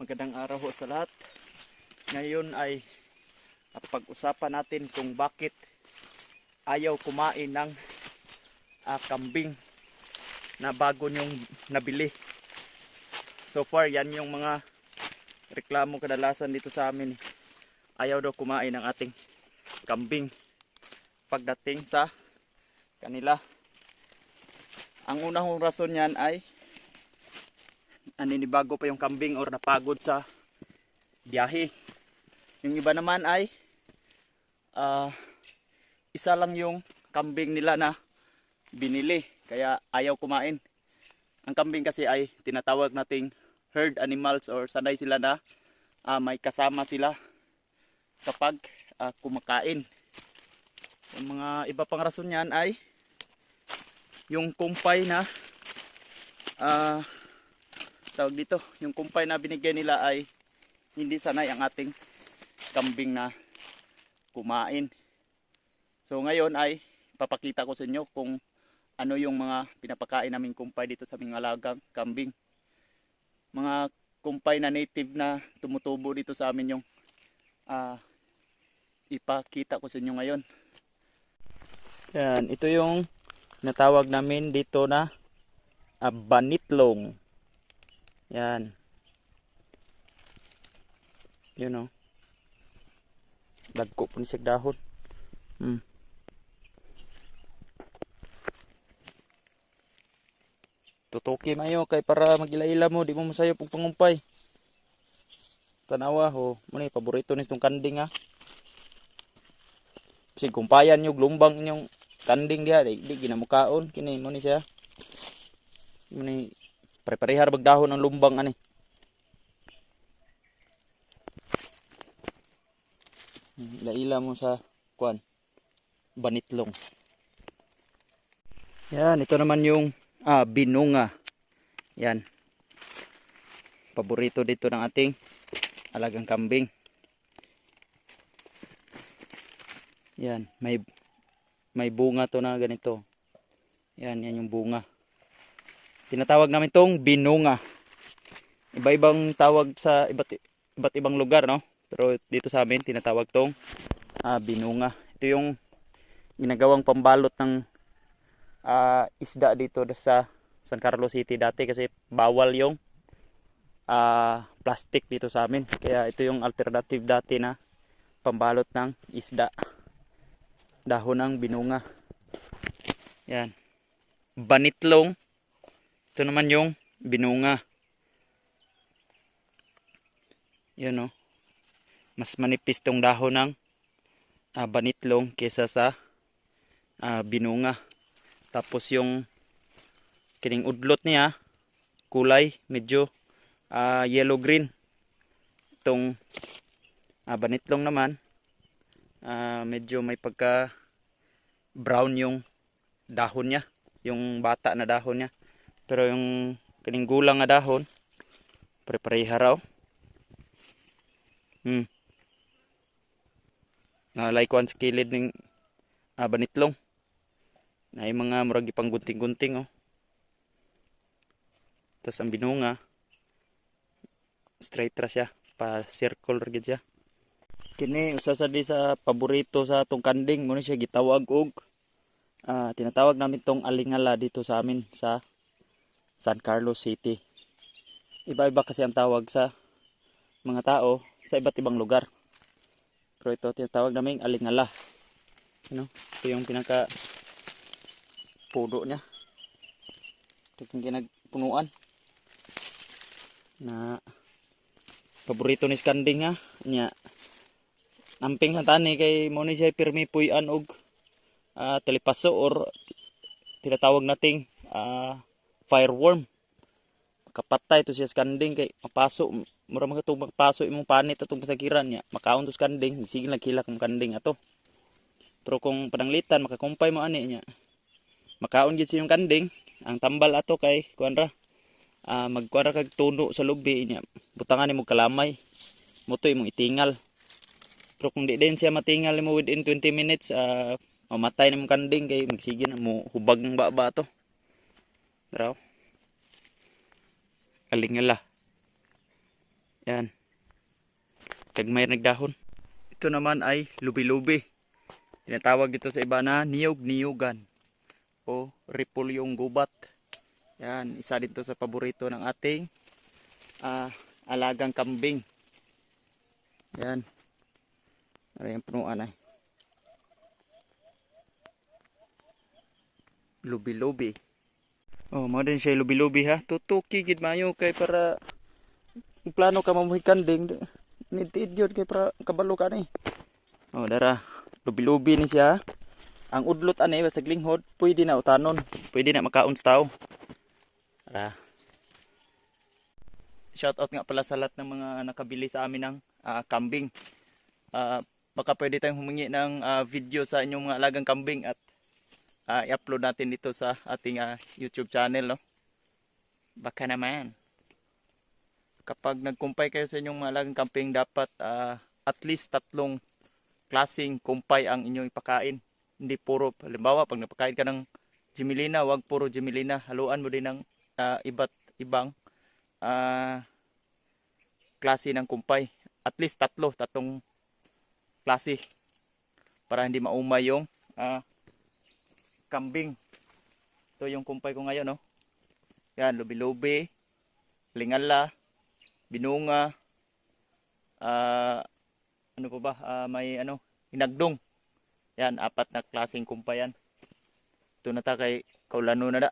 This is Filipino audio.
Magandang araw ho sa lahat. Ngayon ay pag-usapan natin kung bakit ayaw kumain ng kambing na bago nyong nabili. So far, yan yung mga reklamo kadalasan dito sa amin. Ayaw daw kumain ng ating kambing pagdating sa kanila. Ang unang rason yan ay naninibago pa yung kambing or napagod sa biyahe. Yung iba naman ay isa lang yung kambing nila na binili kaya ayaw kumain. Ang kambing kasi ay tinatawag nating herd animals or sanay sila na may kasama sila kapag kumakain. Yung mga iba pang rason yan ay yung kumpay na tawag dito, yung kumpay na binigay nila ay hindi sanay ang ating kambing na kumain. So ngayon ay papakita ko sa inyo kung ano yung mga pinapakain naming kumpay dito sa aming alagang kambing. Mga kumpay na native na tumutubo dito sa amin yung ipakita ko sa inyo ngayon. Yan, ito yung natawag namin dito na banitlong. Yan. Yun o. Dagko po ni sig dahon. Tutuki mayo kay para magila-ila mo, di mo masayo pag pangumpay. Tanawa ho, muna paborito ni itong kanding ha. Kasi kumpayan nyo, lumbang inyong kanding diha, di ginamukaon, kini mo ni siya. Muna pare-parehar bagdahon ang lumbang ani. Ila-ila mo sa kuan banitlong. Yan, ito naman yung binunga. Yan. Paborito dito ng ating alagang kambing. Yan, may bunga to na ganito. Yan yung bunga. Tinatawag namin tong binunga. Iba-ibang tawag sa iba't ibang lugar, no? Pero dito sa amin tinatawag tong binunga. Ito yung ginagawang pambalot ng isda dito sa San Carlos City dati kasi bawal yung plastic dito sa amin. Kaya ito yung alternative dati na pambalot ng isda. Dahon ng binunga. Yan. Banitlong. Ito naman yung binunga. Yan o. Mas manipis tong dahon ng banitlong kesa sa binunga. Tapos yung kining udlot niya kulay medyo yellow green. Itong banitlong naman medyo may pagka brown yung dahon niya, yung bata na dahon niya. Pero yung kining gulang na dahon pare-pareha raw. Nalaikuan sa kilid ng banitlong. Na yung mga murag ipang gunting-gunting oh. Tapos ang binunga straight ra siya, pa circle ra gid siya. Kini usa sa di sa paborito sa atong kanding, mo ni siya gitawag og tinatawag namin tong alingala dito sa amin sa San Carlos City. Iba-iba kasi ang tawag sa mga tao sa iba't ibang lugar. Pero ito tinatawag namin alingala. Ito yung pinaka puno niya. Ito yung ginagpunuan na paborito ni kanding ha nya. Amping lang tani kay mo ni siya pirmi puy-an og telepaso or tinatawag nating fireworm. Kapatay to siya kanding kay mapaso mura mga itong magpaso imong panit atong pasagiran niya makaon to kanding sige lang kilak ang kanding ato. Pero kung pananglitan makakumpay mo ani niya makaon gid siyang kanding. Ang tambal ato kay kuan ra magkuan ra kag tuno sa lubi niya butangan nimo kalamay moto imong itingal. Pero kung di din siya matingal mo within 20 minutes mamatay nimo kanding kay magsige na mo hubag ng baba to. Bro. Alingala. Yan. Kagmay nagdahon. Ito naman ay lubi-lubi. Tinatawag dito sa iba na niyog-niyogan o repulyong gubat. Yan, isa dito sa paborito ng ating alagang kambing. Yan. Ano yung punuan ay. Lubi-lubi. Oh, mo din siya lubi-lubi ha. Tutuki gid mayo kay para plano ka mamuhi kanding. Nitid yun kay para kabalo ka ni. Oh, dara. Lubi-lubi ni siya. Ang udlot ani basag linghod, pwede na utanon. Pwede na makaon sa tao. Dara. Shout out nga pala sa lahat ng mga nakabili sa amin ng kambing. Baka pwede tayong humingi ng video sa inyong mga alagang kambing at i-upload natin dito sa ating YouTube channel, no? Baka naman. Kapag nagkumpay kayo sa inyong mga alagang kambing, dapat at least 3 klaseng kumpay ang inyong ipakain. Hindi puro, halimbawa, pag napakain ka ng Gemelina, wag puro Gemelina. Haluan mo din ng iba't ibang klase ng kumpay. At least 3 klase para hindi maumay yung kambing. Ito yung kumpay ko ngayon, no? Yan, lubi-lubi, lingala, binunga, ano pa ba? May hinagdong. Yan, 4 na klaseng kumpay yan. Ito na ta kay kaulano na da.